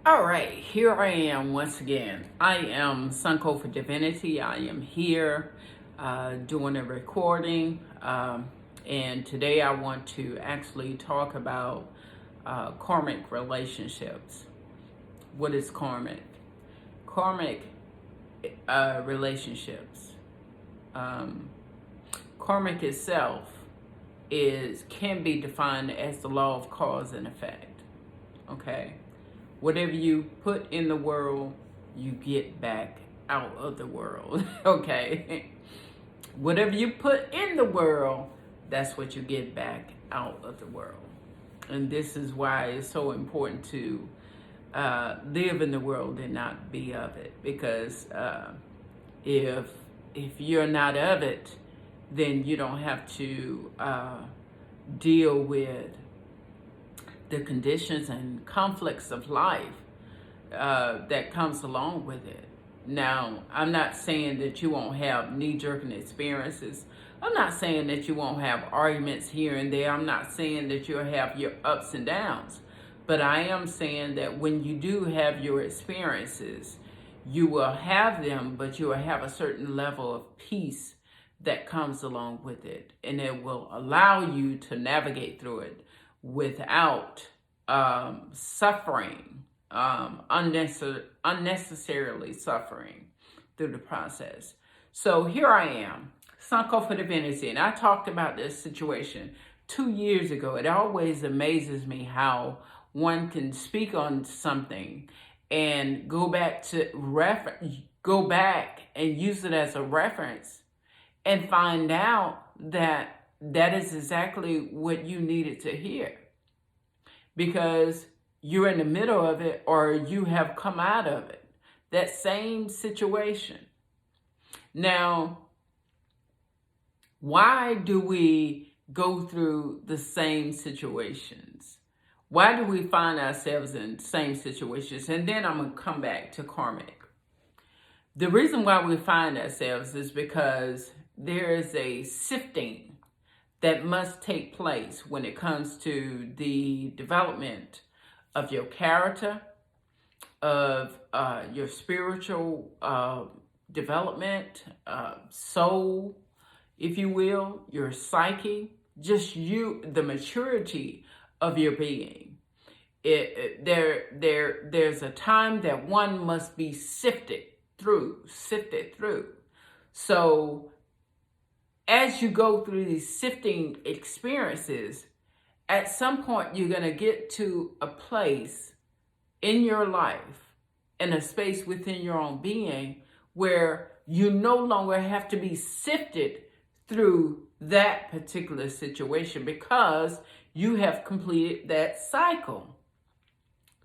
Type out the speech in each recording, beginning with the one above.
All right, here I am once again. I am Sunco for Divinity. I am here doing a recording, and today I want to actually talk about karmic relationships. What is karmic? Karmic relationships. Um, Karmic itself can be defined as the law of cause and effect. Okay. Whatever you put in the world, you get back out of the world. Okay. Whatever you put in the world, that's what you get back out of the world. And this is why it's so important to live in the world and not be of it. Because if you're not of it, then you don't have to deal with the conditions and conflicts of life that comes along with it. Now, I'm not saying that you won't have knee-jerking experiences. I'm not saying that you won't have arguments here and there. I'm not saying that you'll have your ups and downs. But I am saying that when you do have your experiences, you will have them, but you will have a certain level of peace that comes along with it. And it will allow you to navigate through it without suffering, unnecessarily suffering through the process. So here I am, Sunko for Divinity, and I talked about this situation 2 years ago. It always amazes me how one can speak on something and go back and use it as a reference and find out that that is exactly what you needed to hear, because you're in the middle of it or you have come out of it, that same situation. Now, why do we go through the same situations? Why do we find ourselves in the same situations? And then I'm going to come back to karmic. The reason why we find ourselves is because there is a sifting that must take place when it comes to the development of your character, of your spiritual development, soul, if you will, your psyche, just the maturity of your being. There's a time that one must be sifted through. So as you go through these sifting experiences, at some point you're going to get to a place in your life, in a space within your own being, where you no longer have to be sifted through that particular situation because you have completed that cycle,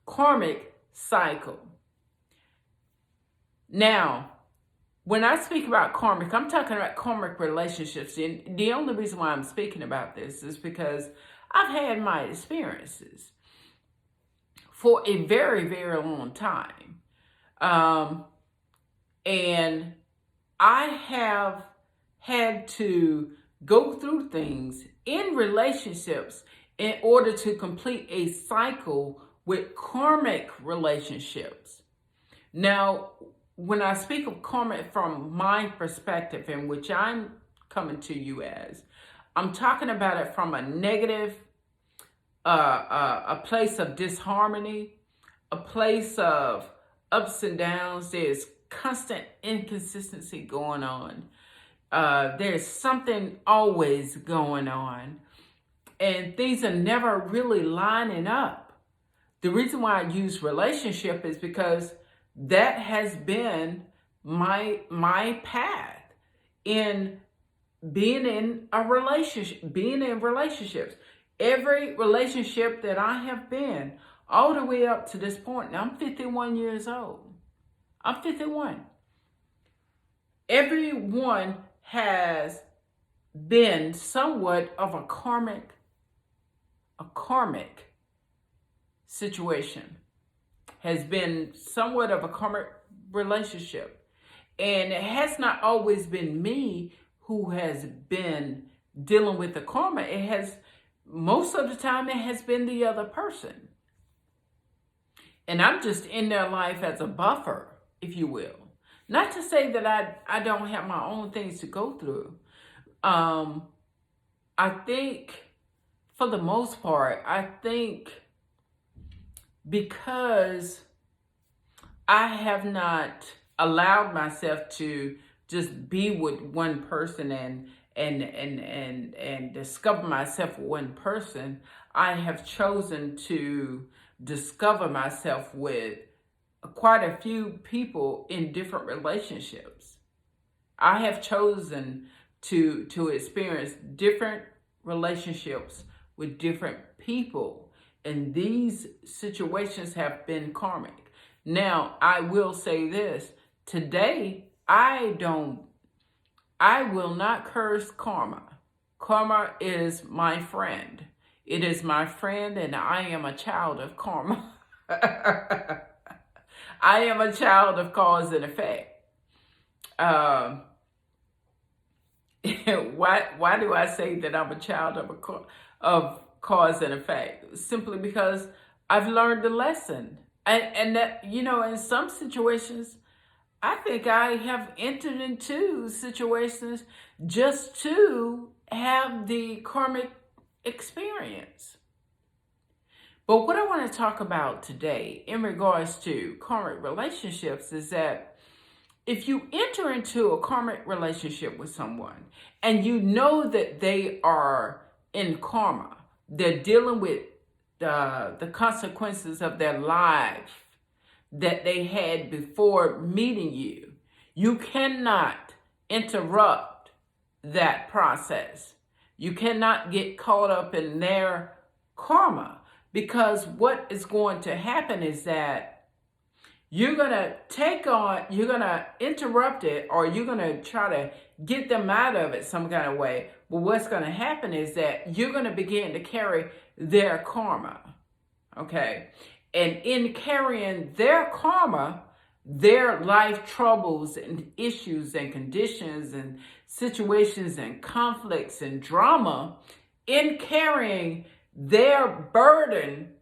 karmic cycle. Now, when I speak about karmic, I'm talking about karmic relationships. And the only reason why I'm speaking about this is because I've had my experiences for a very, very long time. And I have had to go through things in relationships in order to complete a cycle with karmic relationships. Now, when I speak of karmic from my perspective, in which I'm coming to you as, I'm talking about it from a negative, a place of disharmony, a place of ups and downs. There's constant inconsistency going on. There's something always going on, and things are never really lining up. The reason why I use relationship is because that has been my path in being in a relationship, being in relationships. Every relationship that I have been, all the way up to this point, and I'm 51 years old. I'm 51. Everyone has been somewhat of a karmic situation, has been somewhat of a karmic relationship. And it has not always been me who has been dealing with the karma. Most of the time, it has been the other person. And I'm just in their life as a buffer, if you will. Not to say that I don't have my own things to go through. I think, for the most part, I think because I have not allowed myself to just be with one person and discover myself with one person, I have chosen to discover myself with quite a few people in different relationships. I have chosen to experience different relationships with different people, and these situations have been karmic. Now, I will say this. Today, I will not curse karma. Karma is my friend. It is my friend, and I am a child of karma. I am a child of cause and effect. Why do I say that I'm a child of cause and effect? Simply because I've learned the lesson. And that, in some situations, I think I have entered into situations just to have the karmic experience. But what I want to talk about today in regards to karmic relationships is that if you enter into a karmic relationship with someone and you know that they are in karma, they're dealing with the consequences of their life that they had before meeting you, you cannot interrupt that process. You cannot get caught up in their karma, because what is going to happen is that you're going to interrupt it, or you're going to try to get them out of it some kind of way. But what's going to happen is that you're going to begin to carry their karma. Okay. And in carrying their karma, their life troubles and issues and conditions and situations and conflicts and drama, in carrying their burden,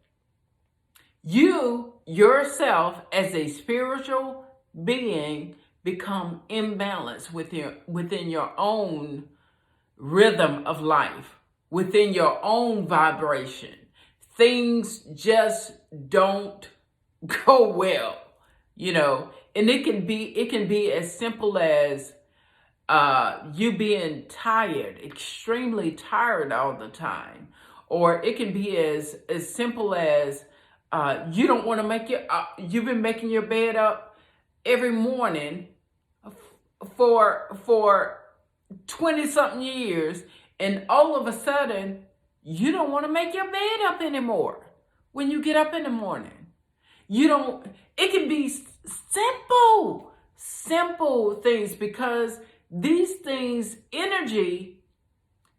you yourself as a spiritual being become imbalanced within your own rhythm of life, within your own vibration. Things just don't go well, and it can be as simple as you being tired, extremely tired all the time, or it can be as simple as you don't want to you've been making your bed up every morning for 20 something years, and all of a sudden you don't want to make your bed up anymore when you get up in the morning. It can be simple things, because these things, energy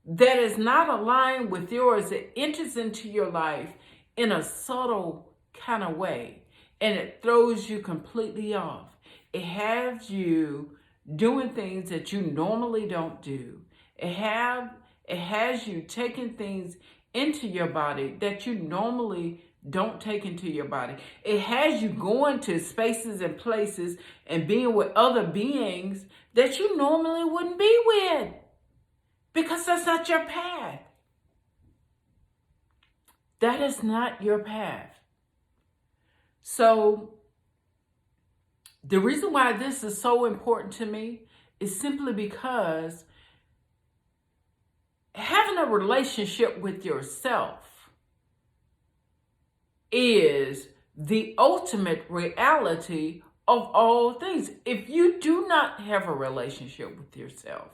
that is not aligned with yours, it enters into your life in a subtle kind of way, and it throws you completely off. It has you doing things that you normally don't do. It has you taking things into your body that you normally don't take into your body. It has you going to spaces and places and being with other beings that you normally wouldn't be with, because that's not your path. That is not your path. So the reason why this is so important to me is simply because having a relationship with yourself is the ultimate reality of all things. If you do not have a relationship with yourself,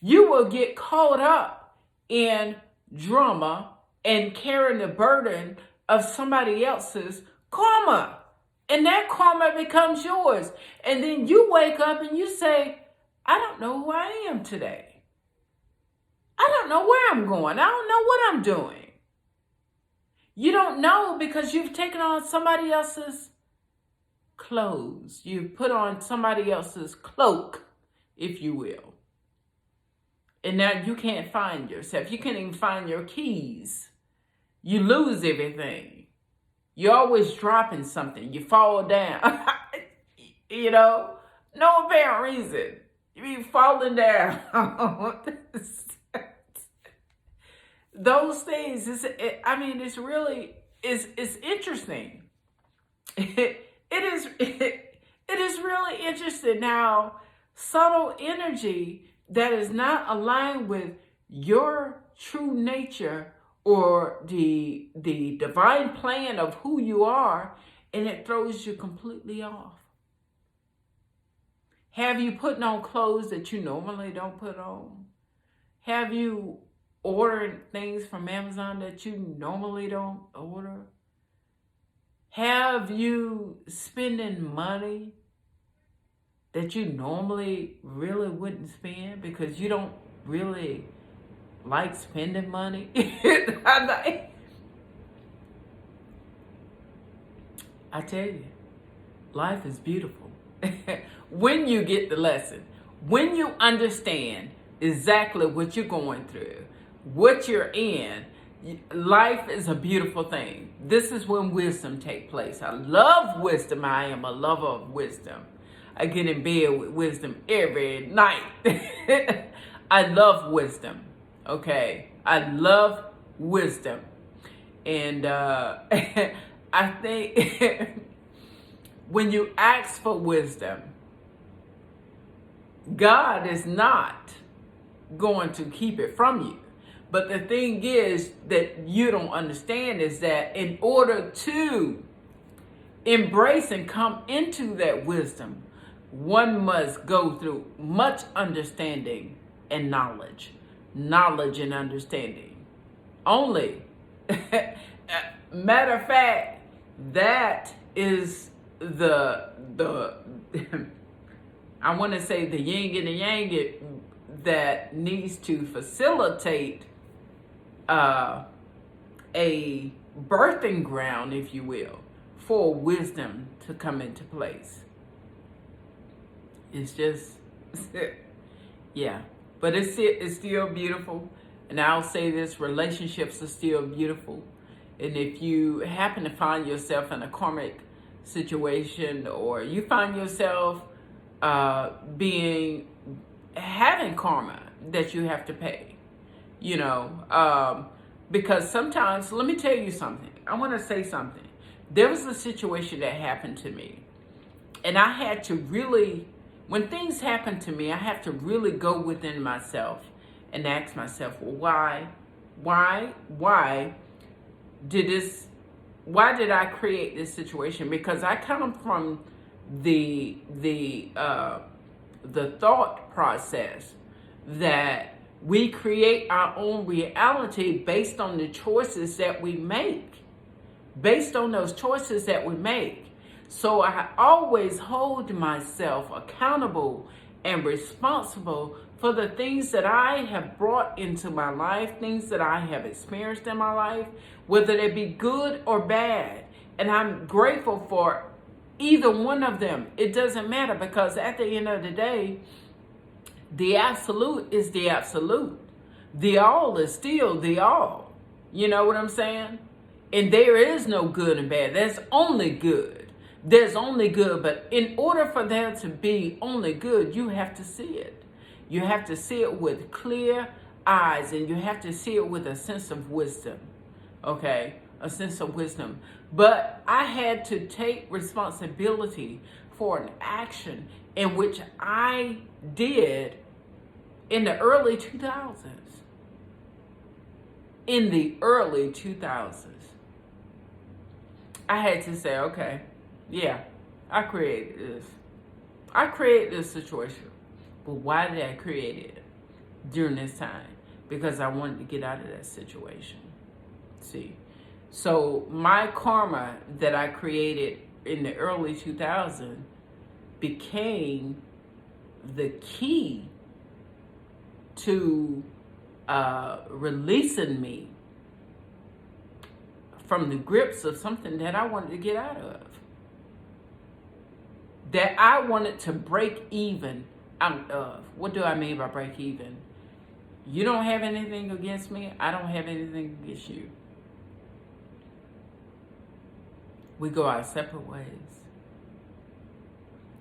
you will get caught up in drama and carrying the burden of somebody else's karma. And that karma becomes yours. And then you wake up and you say, I don't know who I am today. I don't know where I'm going. I don't know what I'm doing. You don't know because you've taken on somebody else's clothes. You've put on somebody else's cloak, if you will. And now you can't find yourself. You can't even find your keys. You lose everything. You're always dropping something. You fall down. You know, no apparent reason. You be falling down. Those things, it's really, it's interesting. It is really interesting how subtle energy that is not aligned with your true nature or the divine plan of who you are, and it throws you completely off. Have you putting on clothes that you normally don't put on? Have you ordered things from Amazon that you normally don't order? Have you spending money that you normally really wouldn't spend because you don't really like spending money? I tell you, life is beautiful. When you get the lesson, when you understand exactly what you're going through, what you're in, life is a beautiful thing. This is when wisdom takes place. I love wisdom. I am a lover of wisdom. I get in bed with wisdom every night. I love wisdom. Okay? I love wisdom. And I think when you ask for wisdom, God is not going to keep it from you. But the thing is that you don't understand is that in order to embrace and come into that wisdom, one must go through much understanding and knowledge. Knowledge and understanding. Only. Matter of fact, that is the I want to say the yin and the yang that needs to facilitate a birthing ground, if you will, for wisdom to come into place. It's just, yeah. But it's still beautiful. And I'll say this, relationships are still beautiful. And if you happen to find yourself in a karmic situation, or you find yourself having karma that you have to pay, because sometimes, let me tell you something. I want to say something. There was a situation that happened to me, and I had to really, when things happen to me, I have to really go within myself and ask myself, well, why did I create this situation? Because I come from the thought process that we create our own reality based on the choices that we make. Based on those choices that we make. So I always hold myself accountable and responsible for the things that I have brought into my life, things that I have experienced in my life, whether they be good or bad. And I'm grateful for either one of them. It doesn't matter, because at the end of the day, the absolute is the absolute. The all is still the all. You know what I'm saying? And there is no good and bad. There's only good. There's only good. But in order for there to be only good, you have to see it. You have to see it with clear eyes, and you have to see it with a sense of wisdom. Okay? A sense of wisdom. But I had to take responsibility for an action in which I did in the early 2000s. In the early 2000s. I had to say, okay, yeah, I created this. I created this situation. But why did I create it during this time? Because I wanted to get out of that situation. See? So my karma that I created in the early 2000s became the key to releasing me from the grips of something that I wanted to get out of. That I wanted to break even out of. What do I mean by break even? You don't have anything against me. I don't have anything against you. we go our separate ways.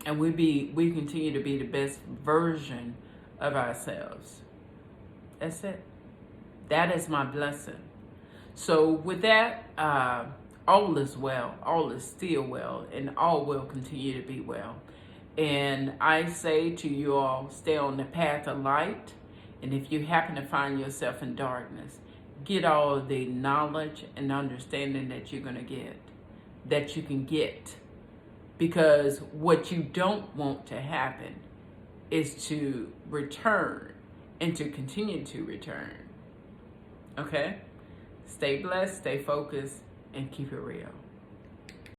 And we continue to be the best version of ourselves. That's it. That is my blessing. So with that, all is well. All is still well. And all will continue to be well. And I say to you all, stay on the path of light. And if you happen to find yourself in darkness, get all the knowledge and understanding that you're going to get. That you can get. Because what you don't want to happen is to return and to continue to return. Okay? Stay blessed, stay focused, and keep it real.